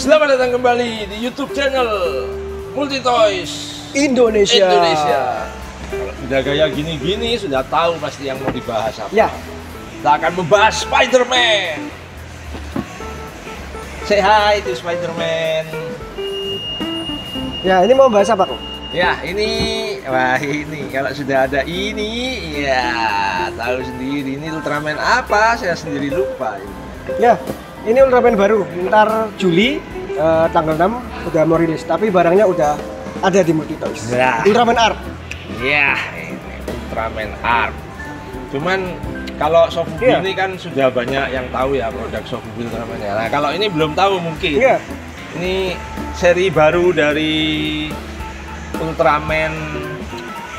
Selamat datang kembali di YouTube channel Multi Toys Indonesia. Kalau sudah gaya gini-gini sudah tahu pasti yang mau dibahas apa. Ya. Kita akan membahas Spider-Man. Say hi to Spider-Man. Ya, ini mau bahas apa kok? Ya, ini kalau sudah ada ini, ya tahu sendiri ini Ultraman apa, saya sendiri lupa ini. Ya, ini Ultraman baru. Ntar Juli tanggal 6 udah mau rilis, tapi barangnya udah ada di Multi Toys. Nah. Ultraman Arc. Ya, ini Ultraman Arc. Cuman kalau Sofubi ini kan sudah banyak yang tahu ya produk Sofubi Ultraman ya. Nah, kalau ini belum tahu mungkin. Iya. Ini seri baru dari Ultraman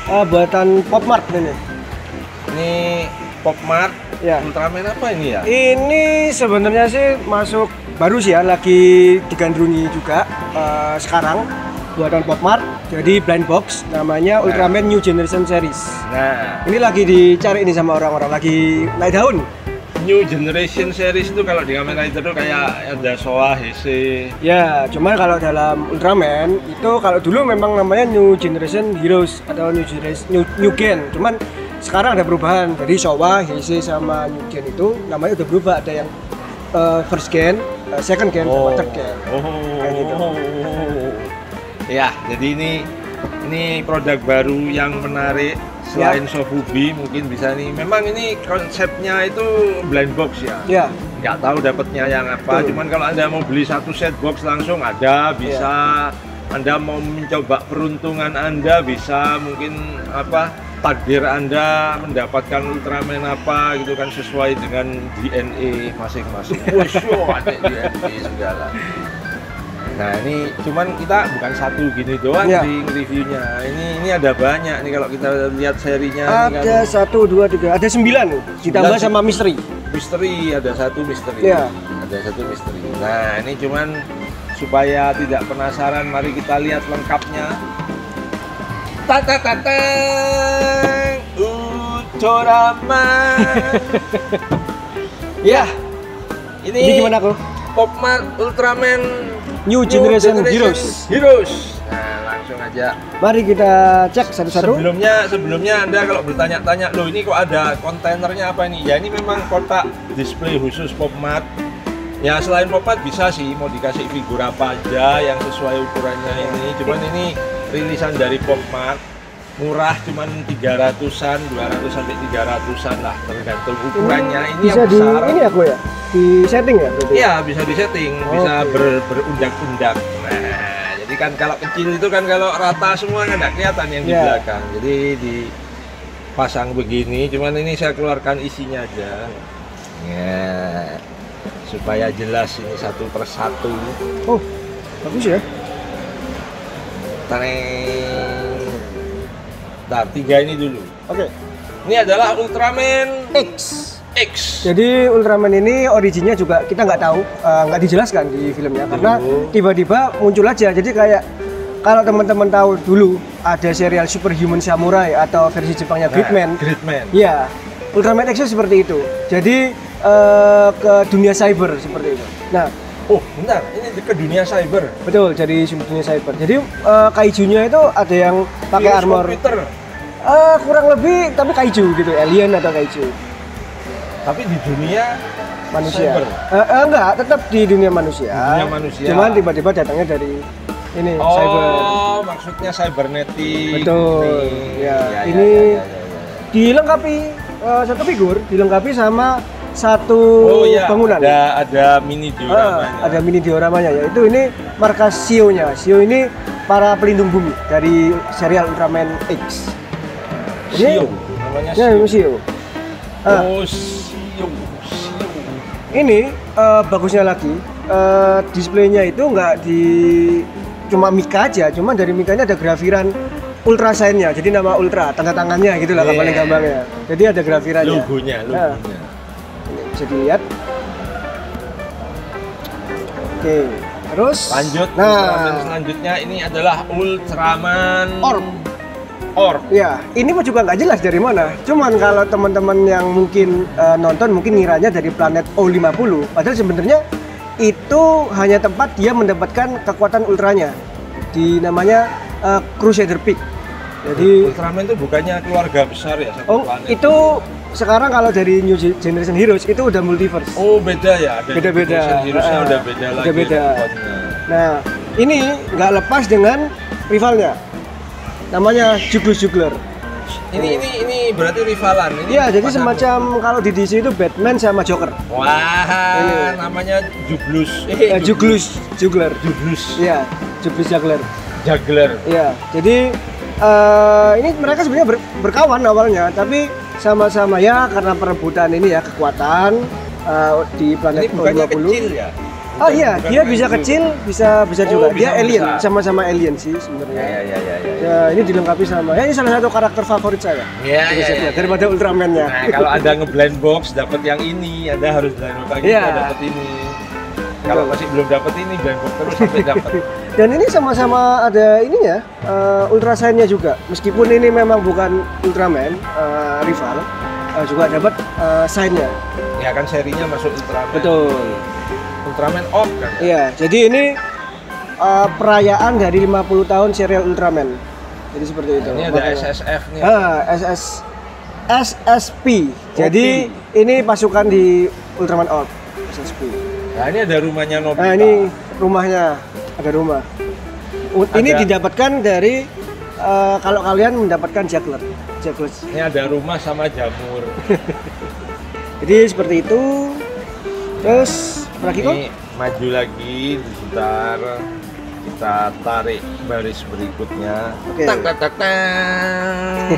Buatan Popmart ini. Ini Popmart. Ya. Ultraman apa ini ya? Ini sebenarnya sih masuk baru sih ya, lagi digandrungi juga sekarang buatan Popmart. Jadi blind box, namanya Ultraman New Generation Series. Nah, ini lagi dicari ini sama orang-orang, lagi naik daun. New Generation Series itu kalau di Kamen Rider itu kayak ada Showa, Heisei. Ya, cuman kalau dalam Ultraman itu kalau dulu memang namanya New Generation Heroes atau New Generation New Gen. Cuman sekarang ada perubahan. Jadi Showa, Heisei sama New Gen itu namanya udah berubah. Ada yang first gen, second gen, sama third gen. Kayak gitu. Ya, jadi ini produk baru yang menarik. Selain Sofubi mungkin bisa nih. Memang ini konsepnya itu blind box ya. Ya. Nggak tahu dapatnya yang apa. Cuman kalau Anda mau beli satu set box langsung ada, bisa. Anda mau mencoba peruntungan Anda bisa, mungkin apa takdir Anda mendapatkan Ultraman apa gitu kan sesuai dengan DNA masing-masing. Wah, ada DNA segala. Nah, ini cuman kita bukan satu gini doang di reviewnya. Ini ada banyak nih kalau kita lihat serinya. Ada 1, 2, 3, ada 9 ditambah sama misteri. Misteri, ada satu misteri. Ya. Ada satu misteri. Nah, ini cuman supaya tidak penasaran, mari kita lihat lengkapnya. Tatatatang Ultraman. Ya. Ini gimana kok? Popmart Ultraman New Generation Heroes. Nah, langsung aja. Mari kita cek satu-satu. Sebelumnya Anda kalau bertanya-tanya, loh ini kok ada kontainernya apa ini? Ya ini memang kotak display khusus Popmart. Ya selain Popmart bisa sih mau dikasih figur apa aja yang sesuai ukurannya ini. Cuman ini rilisan dari Popmart. Murah cuman 300-an, 200 sampai 300-an lah tergantung ukurannya. Ini bisa yang besar. Ini aku ya. Di setting ya? Iya, bisa di setting, bisa berundak-undak. Nah, jadi kan kalau kecil itu kan kalau rata semua kan nggak kelihatan yang di belakang. Jadi dipasang begini, cuman ini saya keluarkan isinya aja. Ya, supaya jelas ini satu persatu. Oh, bagus ya. Bentar, 3 ini dulu. Oke. Ini adalah Ultraman X. Jadi Ultraman ini originnya juga kita nggak tahu, nggak dijelaskan di filmnya karena tiba-tiba muncul aja. Jadi kayak kalau teman-teman tahu dulu ada serial Superhuman Samurai atau versi Jepangnya Gridman. Ya, Ultraman X seperti itu. Jadi ke dunia cyber seperti itu. Nah, bentar, ini ke dunia cyber. Betul, jadi dunia cyber. Jadi kaijunya itu ada yang pakai armor. Kurang lebih tapi kaiju gitu, alien atau kaiju. Tapi di dunia manusia. Cyber. Enggak, tetap di dunia manusia. Cuman tiba-tiba datangnya dari ini cyber. Oh, maksudnya cybernetic. Betul. Ya, ini dilengkapi satu figur, dilengkapi sama satu bangunan. Ada mini dioramanya. Ada mini dioramanya, yaitu ini markas Shio-nya. Shio ini para pelindung bumi dari serial Ultraman X. Shio, namanya Shio. Ini bagusnya lagi, displaynya itu nggak di cuma Mika aja, cuma dari Mikanya ada grafiran Ultra Sign-nya, jadi nama Ultra, tanda tangannya gitu lah paling gampangnya. Jadi ada grafirannya. Logonya. Ini bisa dilihat. Oke, terus lanjut. Ultraman selanjutnya ini adalah Ultraman Orb. Ya, ini mah juga nggak jelas dari mana. Cuman kalau teman-teman yang mungkin nonton mungkin ngiranya dari planet O50. Padahal sebenarnya itu hanya tempat dia mendapatkan kekuatan ultranya di namanya Crusader Peak. Jadi Ultraman itu bukannya keluarga besar ya satu planet? itu sekarang kalau dari New Generation Heroes itu udah multiverse. Oh beda ya, ada Beda-beda. Heroesnya udah beda lagi. Udah beda. Rekodnya. Nah, ini nggak lepas dengan rivalnya. Namanya Juggler. Ini berarti rivalan. Ini Iya, jadi pasangan. semacam kalau di DC itu Batman sama Joker. Wah, namanya Juglus. Juggler. Juglus. Iya, Juggler. Juggler. Iya, jadi ini mereka sebenarnya berkawan awalnya, tapi sama-sama ya karena perebutan ini ya kekuatan di planet Ini bukannya 20. kecil ya? Oh iya, Bukan dia main bisa blue. kecil, bisa Oh, juga. bisa Dia alien, besar. sama-sama alien sih sebenarnya. Ya. Ya, ini dilengkapi sama. Ya, ini salah satu karakter favorit saya. Ya, Di ya, setnya, ya. daripada Ultraman-nya. Nah, kalau Anda nge-blind box dapat yang ini, Anda harus blind box lagi Iya. dapat ini. Kalau masih belum dapat ini, blind box terus sampai dapat. Dan ini sama-sama ada ininya, Ultra Sign-nya juga. Meskipun ini memang bukan Ultraman, rival, juga dapat sign-nya. Ya kan serinya masuk Ultraman. Betul. Ultraman Off kan? Iya, jadi ini perayaan dari 50 tahun serial Ultraman. Jadi seperti itu. Ini ada Makanya. SSF nih. SSP. Jadi ini pasukan di Ultraman Orb. SSP. Nah, ini ada rumahnya Nobita. Nah, ini rumahnya. Ada rumah. Ini Ada. didapatkan dari kalau kalian mendapatkan Juggler. Ini ada rumah sama jamur. Jadi seperti itu. Terus lagi kok? Ini maju lagi sebentar. Kita tarik baris berikutnya. Oke. Tak, tak, tak, tak.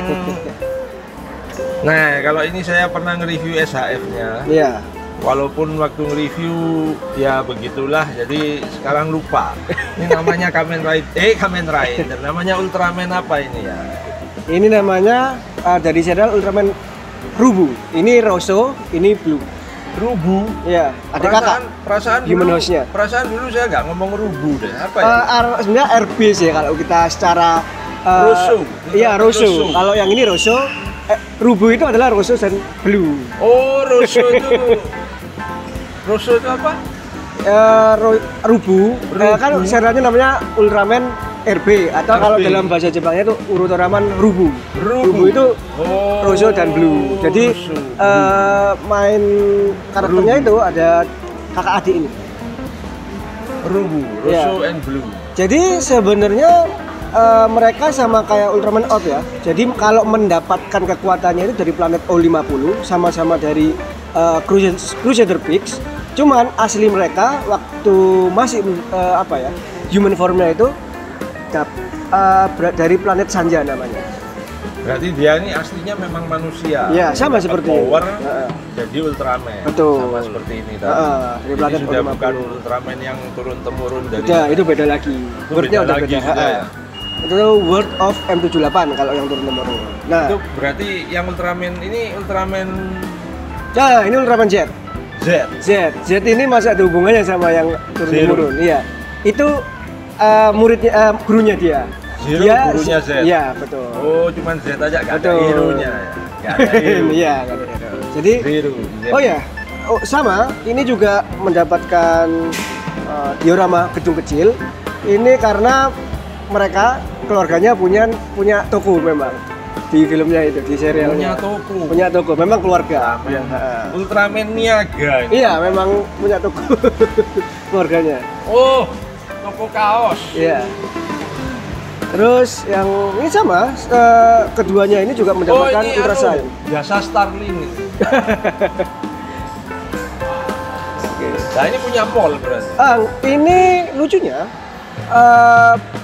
Nah, kalau ini saya pernah nge-review SHF-nya. Iya. Walaupun waktu nge-review ya begitulah, jadi sekarang lupa. Ini namanya Kamen Rider. Namanya Ultraman apa ini ya? Ini namanya dari serial Ultraman Rubu. Ini Rosso, ini Blue. Rubu. Iya, ada kakak. Perasaan Human dulu, host-nya. perasaan dulu saya nggak ngomong rubu deh. Apa ya? Sebenarnya RB sih kalau kita secara Rosso. Iya, Rosso. Rosso. Kalau yang ini Rosso, Rubu itu adalah Rosso dan Blue. Oh, Rosso itu. Rosso itu apa? Rubu, kan serialnya namanya Ultraman RB atau kalau RB. dalam bahasa Jepangnya itu Ultraman Rubu. Rubu. Itu Oh, Rosso dan Blue. Jadi Rosso. main karakternya itu ada kakak adik ini. Rubu, Iya. Rosso and Blue. Jadi sebenarnya mereka sama kayak Ultraman Orb ya. Jadi kalau mendapatkan kekuatannya itu dari planet O50, sama-sama dari Crusader Peaks. Cuman asli mereka waktu masih human formnya itu dari planet Sanja namanya. Berarti dia ini aslinya memang manusia. Iya, sama Dapat seperti power ini. jadi Ultraman. Betul. Sama seperti ini tadi. Dari Jadi planet sudah O50. bukan Ultraman yang turun temurun dari. Udah, itu beda lagi. Itu Wordnya beda udah lagi beda. sudah ya? Itu World of M78 kalau yang turun temurun. Nah, Itu berarti yang Ultraman ini Ultraman ini Ultraman Z. Z. Z ini masih ada hubungannya sama yang turun Zero. temurun. Iya. Itu muridnya, gurunya dia. Zero gurunya Z. Iya, betul. Oh, cuman Z aja nggak ada Betul. hero-nya ya. Nggak ada hero. Iya, nggak ada hero. Jadi, Zero. Z. oh ya, sama. Ini juga mendapatkan diorama gedung kecil. Ini karena mereka keluarganya punya toko memang di filmnya itu, di serialnya. Punya toko, memang keluarga. Ultraman. Iya, Ultraman Niaga ini. Iya, memang punya toko keluarganya. Oh, toko kaos. Iya. Terus yang ini sama, keduanya ini juga Oh, mendapatkan ini Ultra Sign. jasa Starling ini. Oke. Nah, ini punya mall berarti. Ini lucunya,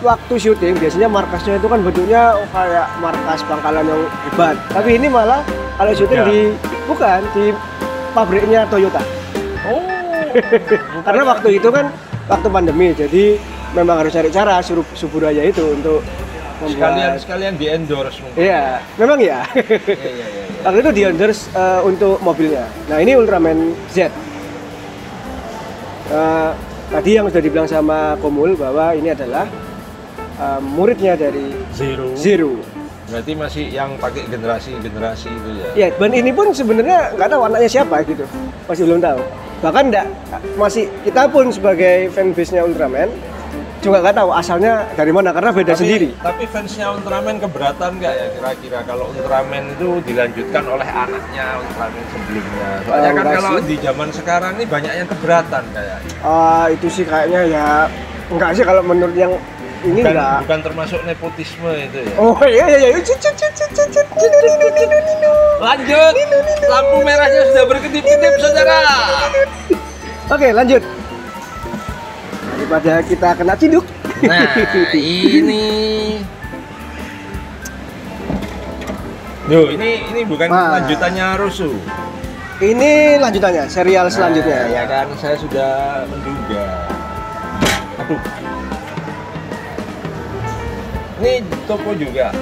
waktu syuting biasanya markasnya itu kan bentuknya kayak markas pangkalan yang hebat. Tapi ini malah kalau syuting Iya. bukan di pabriknya Toyota. Oh. Karena waktu itu kan waktu pandemi, jadi memang harus cari cara suruh Suburaya itu untuk membuat. sekalian di endorse mungkin. Iya, memang ya. Iya. Waktu itu di endorse untuk mobilnya. Nah, ini Ultraman Z. Tadi yang sudah dibilang sama Komul bahwa ini adalah muridnya dari Zero. Berarti masih yang pakai generasi itu ya. Ya, dan ini pun sebenarnya nggak tahu anaknya siapa gitu, masih belum tahu. Bahkan kita pun sebagai fanbase-nya Ultraman juga nggak tahu asalnya dari mana karena beda sendiri. Tapi fansnya Ultraman keberatan nggak ya kira-kira kalau Ultraman itu dilanjutkan oleh anaknya Ultraman sebelumnya? Soalnya kan kalau di zaman sekarang ini banyak yang keberatan kayaknya. Itu sih kayaknya ya enggak sih kalau menurut yang ini enggak. Bukan termasuk nepotisme itu ya. Oh iya. Lanjut. Lampu merahnya sudah berkedip-kedip saudara. Oke, lanjut. Daripada kita kena ciduk. Nah, ini. Duh, ini bukan lanjutannya Rusu. Ini lanjutannya, serial selanjutnya. Ya kan, saya sudah menduga. Aduh. Ini toko juga.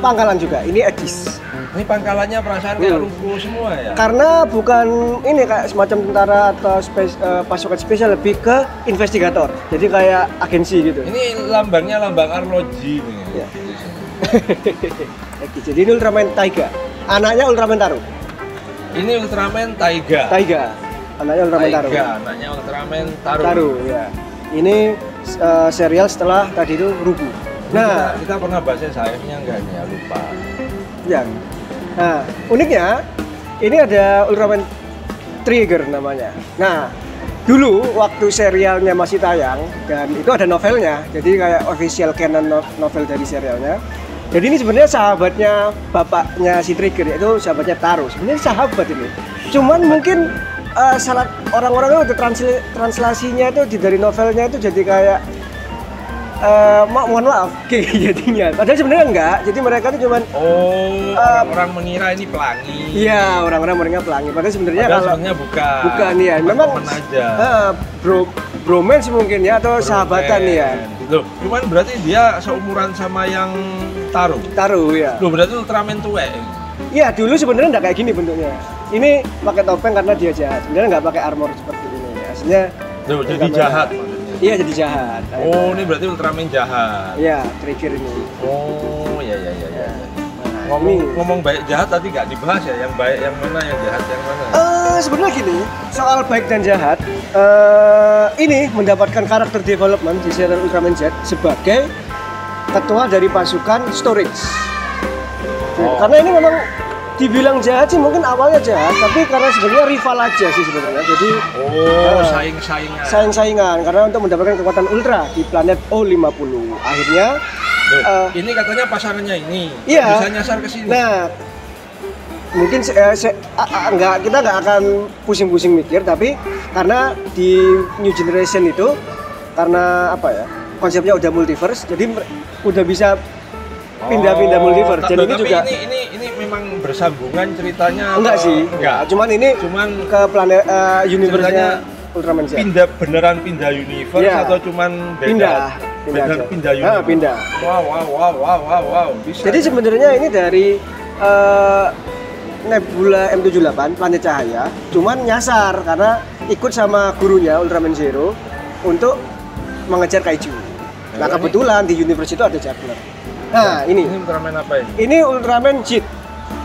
Pangkalan juga. Ini Edis. Ini pangkalannya perasaan kayak ruko semua ya? Karena bukan ini kayak semacam tentara atau pasukan spesial, lebih ke investigator. Jadi kayak agensi gitu. Ini lambangnya lambang arloji nih. Ya. Jadi ini Ultraman Taiga. Anaknya Ultraman Taro. Ini Ultraman Taiga. Anaknya Ultraman Taro. Anaknya Ultraman Taro. Taro ya. Ini serial setelah tadi itu Rubu. Nah, kita pernah bahasnya sayapnya enggak nih ya, lupa. Ya. Nah, uniknya ini ada Ultraman Trigger namanya. Nah, dulu waktu serialnya masih tayang dan itu ada novelnya. Jadi kayak official canon novel dari serialnya. Jadi ini sebenarnya sahabatnya bapaknya si Trigger, yaitu sahabatnya Taro. Sebenarnya sahabat ini. Cuman mungkin salah orang-orangnya udah translasinya itu dari novelnya itu jadi kayak mohon maaf jadinya. Padahal sebenarnya enggak. Jadi mereka itu cuman orang-orang mengira ini pelangi. Iya, orang-orang mengira pelangi. Padahal sebenarnya sebenarnya bukan. Bukan ya. Memang aja. Bromance mungkin ya atau sahabatan ya. Loh, cuman berarti dia seumuran sama yang Taro. Taro ya. Loh, berarti Ultraman tuwek. Iya, dulu sebenarnya enggak kayak gini bentuknya. Ini pakai topeng karena dia jahat. Sebenarnya enggak pakai armor seperti ini. Aslinya loh, jadi jahat. Iya, jadi jahat. Oh, ini berarti Ultraman jahat. Iya, Trigger ini. Oh, ya. Ngomong baik jahat tadi nggak dibahas ya, yang baik yang mana, yang jahat yang mana? Sebenarnya gini, soal baik dan jahat, ini mendapatkan karakter development di serial Ultraman Z sebagai ketua dari pasukan Storage. Karena ini memang dibilang jahat sih, mungkin awalnya jahat, tapi karena sebenarnya rival aja sih sebenarnya. Jadi saing-saingan karena untuk mendapatkan kekuatan ultra di planet O50. Akhirnya ini katanya pasarannya ini. Iya. Bisa nyasar ke sini. Nah, mungkin kita nggak akan pusing-pusing mikir, tapi karena di New Generation itu karena apa ya, konsepnya udah multiverse, jadi udah bisa pindah-pindah multiverse. Jadi ini juga ini memang bersambungan ceritanya. Enggak sih, enggak. Cuman ke planet universe-nya Ultraman Z. Beneran pindah universe atau cuman pindah universe? Pindah. Wow. Bisa. Jadi sebenarnya ini dari Nebula M78, planet cahaya, cuman nyasar karena ikut sama gurunya Ultraman Zero untuk mengejar kaiju. Nah, kebetulan di universe itu ada Juggler. Nah, ini Ultraman apa ini? Ini Ultraman Jit,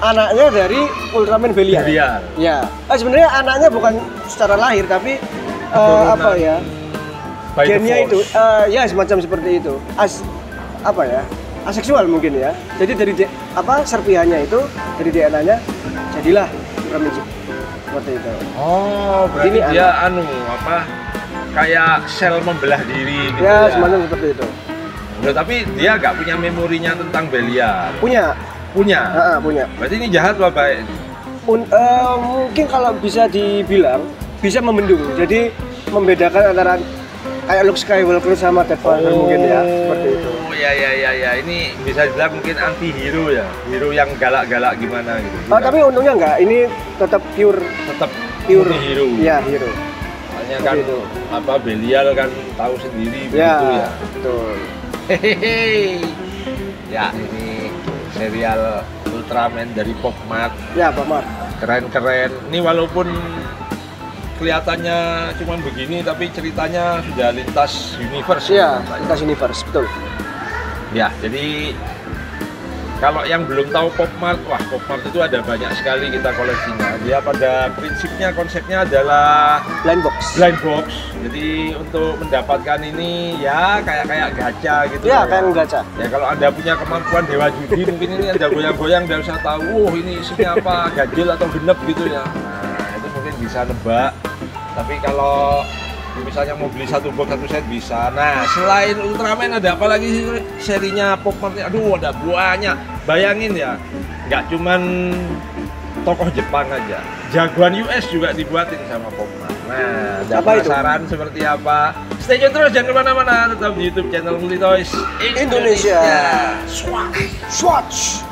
anaknya dari Ultraman Belial. Ya, sebenarnya anaknya bukan secara lahir, tapi apa ya? Gennya itu, ya semacam seperti itu. Aseksual mungkin ya. Jadi dari serpihannya itu, dari DNA-nya, jadilah Ultraman Jit. Seperti itu. Oh, berarti ini dia kayak sel membelah diri gitu ya. Semacam seperti itu. Loh, tapi dia nggak punya memorinya tentang Belial. Punya. Punya. Berarti ini jahat apa baik? Mungkin kalau bisa dibilang bisa membendung. Jadi membedakan antara kayak Luke Skywalker sama Darth Vader mungkin ya, seperti itu. Oh ya. Ini bisa dibilang mungkin anti hero ya. Hero yang galak-galak gimana gitu. Tapi untungnya enggak. Ini tetap pure hero. Iya, hero. Soalnya kan itu. Belial kan tahu sendiri begitu ya. Betul. Hehehe. Ya, ini serial Ultraman dari Popmart. Ya, Popmart. Keren. Ini walaupun kelihatannya cuma begini, tapi ceritanya sudah lintas universe. Iya, lintas universe, betul. Ya, jadi Kalau yang belum tahu Pop Mart, wah Pop Mart itu ada banyak sekali kita koleksinya. Dia pada prinsipnya konsepnya adalah Blind box. blind box. Jadi untuk mendapatkan ini ya kayak gacha gitu. Ya, kayak gacha. Ya kalau Anda punya kemampuan dewa judi mungkin ini Anda goyang-goyang dan bisa tahu, ini isinya apa, ganjil atau genep gitu ya. Nah, itu mungkin bisa nebak. Tapi kalau misalnya mau beli satu box satu set bisa. Nah, selain Ultraman ada apa lagi sih serinya Pop Mart? Aduh, ada banyak. Bayangin ya, nggak cuman tokoh Jepang aja, jagoan US juga dibuatin sama Pop Mart. Nah, ada penasaran seperti apa? Stay tune terus, jangan kemana-mana, tetap di YouTube channel Multi Toys Indonesia. Swatch.